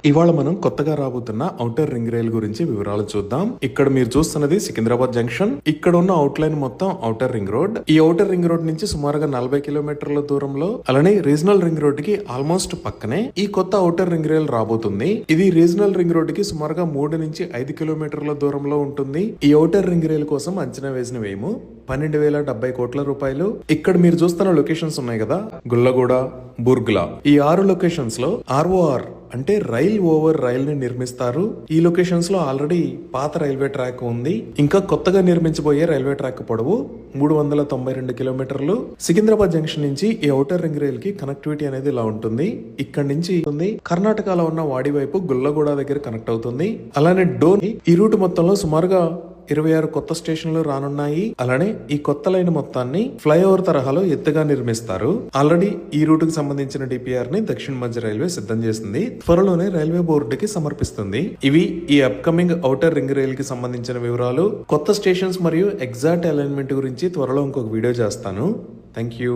ఇవాళ మనం కొత్తగా రాబోతున్న ఔటర్ రింగ్ రైల్ గురించి వివరాలు చూద్దాం. ఇక్కడ మీరు చూస్తున్నది సికింద్రాబాద్ జంక్షన్. ఇక్కడ ఉన్న అవుట్ లైన్ మొత్తం ఔటర్ రింగ్ రోడ్. ఈ ఔటర్ రింగ్ రోడ్ నుంచి సుమారుగా 40 కిలోమీటర్ల దూరంలో, అలానే రీజనల్ రింగ్ రోడ్ కి ఆల్మోస్ట్ పక్కనే ఈ కొత్త ఔటర్ రింగ్ రైల్ రాబోతుంది. ఇది రీజనల్ రింగ్ రోడ్ కి సుమారుగా 3 నుంచి 5 కిలోమీటర్ల దూరంలో ఉంటుంది. ఈ ఔటర్ రింగ్ రైల్ కోసం అంచనా వేసిన వ్యయము 12,070 కోట్ల రూపాయలు. ఇక్కడ మీరు చూస్తున్న లొకేషన్స్ ఉన్నాయి కదా, గుల్లగూడ, బుర్గ్లా, ఈ 6 లొకేషన్స్ లో ROR అంటే రైల్ ఓవర్ రైల్ ని నిర్మిస్తారు. ఈ లొకేషన్స్ లో ఆల్రెడీ పాత రైల్వే ట్రాక్ ఉంది. ఇంకా కొత్తగా నిర్మించబోయే రైల్వే ట్రాక్ పొడవు 392 కిలోమీటర్లు. సికింద్రాబాద్ జంక్షన్ నుంచి ఈ ఔటర్ రింగ్ రైల్ కి కనెక్టివిటీ అనేది ఇలా ఉంటుంది. ఇక్కడ నుంచి కర్ణాటకలో ఉన్న వాడి వైపు గుల్లగూడ దగ్గర కనెక్ట్ అవుతుంది. అలానే డోన్ ఈ రూట్ మొత్తంలో సుమారుగా 26 కొత్త స్టేషన్లు రానున్నాయి. అలానే ఈ కొత్త లైన్ మొత్తాన్ని ఫ్లైఓవర్ తరహాలో ఎత్తుగా నిర్మిస్తారు. ఆల్రెడీ ఈ రూట్ కి సంబంధించిన డిపిఆర్ ని దక్షిణ మధ్య రైల్వే సిద్ధం చేసింది. త్వరలోనే రైల్వే బోర్డుకి సమర్పిస్తుంది. ఇవి ఈ అప్కమింగ్ ఔటర్ రింగ్ రైల్ కి సంబంధించిన వివరాలు. కొత్త స్టేషన్స్ మరియు ఎగ్జాక్ట్ అలైన్మెంట్ గురించి త్వరలో ఇంకొక వీడియో చేస్తాను. Thank you.